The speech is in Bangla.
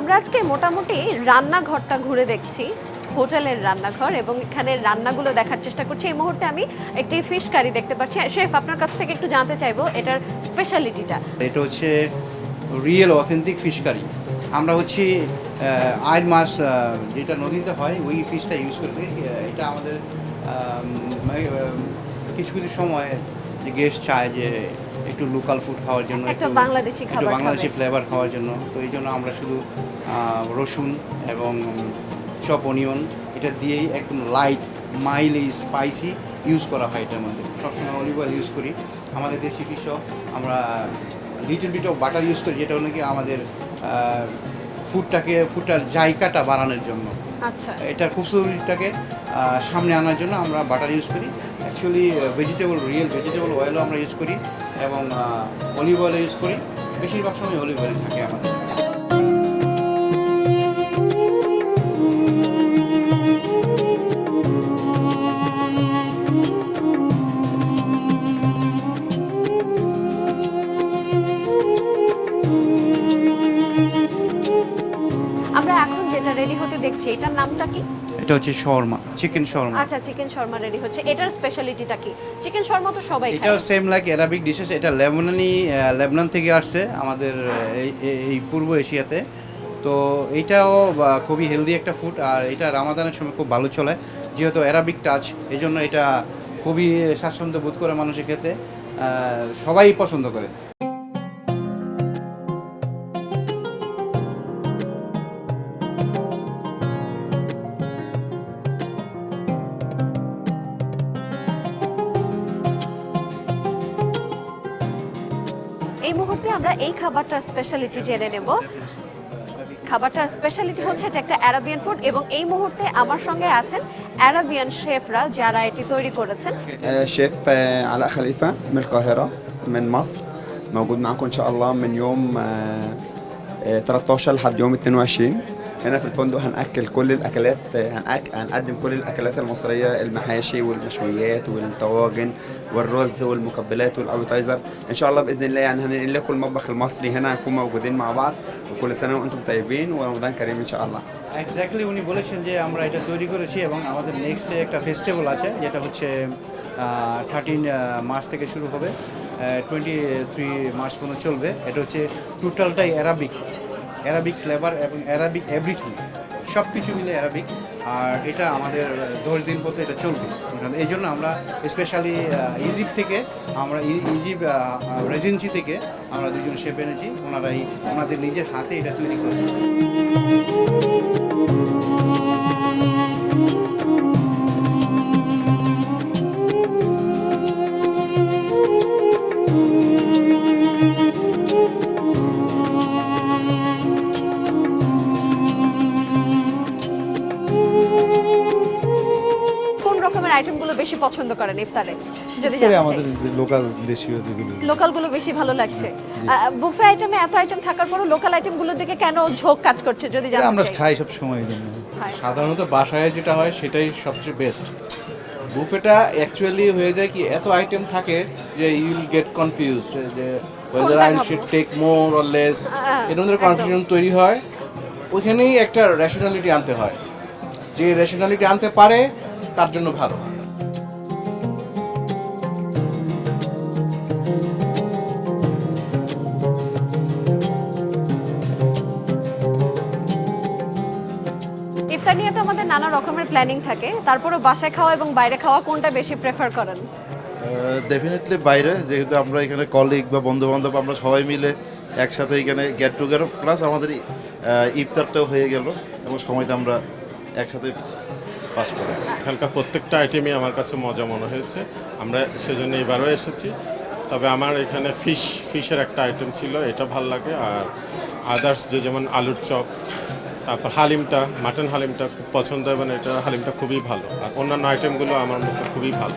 আমরা আজকে মোটামুটি রান্নাঘরটা ঘুরে দেখছি, হোটেলের রান্নাঘর, এবং এখানে রান্নাগুলো দেখার চেষ্টা করছি। এই মুহূর্তে আমি একটি ফিশ কারি দেখতে পাচ্ছি। শেফ, আপনার কাছ থেকে একটু জানতে চাইবো এটার স্পেশালিটিটা। এটা হচ্ছে রিয়েল অথেন্টিক ফিশ কারি। আমরা হচ্ছে আইড মাছ যেটা নদীতে হয় ওই ফিশটা ইউজ করে থাকি। এটা আমাদের কিছু কিছু সময় যে গেস্ট চায় যে একটু লোকাল ফুড খাওয়ার জন্য, একটা বাংলাদেশি একটু খাবার, বাংলাদেশি ফ্লেভার খাওয়ার জন্য, তো এই জন্য আমরা শুধু রসুন এবং চপ অনিয়ন এটা দিয়েই একদম লাইট মাইল্ড স্পাইসি ইউজ করা হয়। এটার মধ্যে সবসময় অলিভ অয়েল ইউজ করি। আমাদের দেশি ফিশও আমরা little bit of butter use করি, যেটা নাকি আমাদের ফুডটার জায়গাটা বাড়ানোর জন্য। আচ্ছা, এটার খুবসুরতিটাকে সামনে আনার জন্য আমরা বাটার ইউজ করি। অ্যাকচুয়ালি রিয়েল ভেজিটেবল অয়েলও আমরা ইউজ করি এবং অলিভ অয়েল ইউজ করি। বেশিরভাগ সময় অলিভ অয়েল থাকে আমাদের। আমরা এখন যেটা রেডি হতে দেখছি এটার নামটা কি? এটা হচ্ছে শর্মা, চিকেন শর্মা। আচ্ছা, চিকেন শর্মা রেডি হচ্ছে। এটার স্পেশালিটিটা কি? চিকেন শর্মা তো সবাই এটা খায়। Same like Arabic dishes. এটা লেবানন থেকে আসছে আমাদের এই পূর্ব এশিয়াতে। তো এইটাও খুবই হেলদি একটা ফুড, আর এটা রামাদানের সময় খুব ভালো চলে, যেহেতু অ্যারাবিক টাচ। এই জন্য এটা খুবই স্বাচ্ছন্দ্য বোধ করে মানুষের খেতে, সবাই পছন্দ করে। এই মুহূর্তে আমরা এই খাবারটার স্পেশালিটি জেনে নেব। খাবারটার স্পেশালিটি হচ্ছে এটা একটা অ্যারাবিয়ান ফুড, এবং এই মুহূর্তে আমার সঙ্গে আছেন অ্যারাবিয়ান শেফরা যারা এটি তৈরি করেছেন। شيف علاء خليفة من القاهرة من مصر، موجود معكم إن شاء الله من يوم 13 لحد يوم 22. هنا في الفندق هنأكل كل الأكلات، هنقدم كل الأكلات المصرية، المحاشي والمشويات والطواجن والرز والمقبلات والأبيتايزر. إن شاء الله بإذن الله يعني هننقل لكم المطبخ المصري هنا، هنكون موجودين مع بعض، وكل سنة وأنتم طيبين ورمضان كريم إن شاء الله. এক্স্যাক্টলি উনি বলেছেন যে আমরা এটা তৈরি করেছি, এবং আমাদের নেক্সট একটা ফেস্টিভ্যাল আছে যেটা হচ্ছে 13 মার্চ থেকে শুরু হবে, 23 মার্চ পর্যন্ত চলবে। এটা হচ্ছে টোটালটাই অ্যারাবিক ফ্লেভার এবং অ্যারাবিক এভরিথিং, সব কিছু মিলে অ্যারাবিক। আর এটা আমাদের 10 দিন পর্যন্ত এটা চলবে। এই জন্য আমরা স্পেশালি ইজিপ্ট থেকে, আমরা ইজিপ্ট রেজেন্সি থেকে আমরা দুজন শেফ এনেছি। ওনাদের নিজের হাতে এটা তৈরি করবে। কোন রকমের আইটেমগুলো বেশি পছন্দ করেন ইফতারে, যদি জানতে চাই? আমাদের লোকাল দেশীয় যেগুলো লোকালগুলো বেশি ভালো লাগছে। বুফে আইটেমে এত আইটেম থাকার পরও লোকাল আইটেমগুলোর দিকে কেন ঝোঁক কাজ করছে, যদি জানতে আমরা চাই? খাই সব সময় জন্য। খায়। সাধারণত বাসায় যেটা হয় সেটাই সবচেয়ে বেস্ট। বুফেটা অ্যাকচুয়ালি হয়ে যায় কি, এত আইটেম থাকে যে ইউ উইল গেট কনফিউজড যে whether I should take more or less, এর মধ্যে কনফিউশন তৈরি হয়। ওইখানেই একটা রেশনালিটি আনতে হয়, যে রেশনালিটি আনতে পারে তার জন্য ভালো। ইফতার নিয়ে তো আমাদের নানা রকমের প্ল্যানিং থাকে, তারপরও বাসায় খাওয়া এবং বাইরে খাওয়া কোনটা বেশি প্রেফার করেন? ডেফিনেটলি বাইরে, যেহেতু আমরা এখানে কলিগ বা বন্ধু বান্ধব আমরা সবাই মিলে একসাথে এখানে গেট টুগেদার, প্লাস আমাদের ইফতারটাও হয়ে গেল এবং সময়টা আমরা একসাথে পাস করি। এখানকার প্রত্যেকটা আইটেমই আমার কাছে মজা মনে হয়েছে, আমরা সেজন্য এবারও এসেছি। তবে আমার এখানে ফিশের একটা আইটেম ছিল, এটা ভাল লাগে। আর আদার্স যেমন আলুর চপ, তারপর মাটন হালিমটা খুব পছন্দ, এবং এটা হালিমটা খুবই ভালো। আর অন্যান্য আইটেমগুলো আমার মতো খুবই ভালো।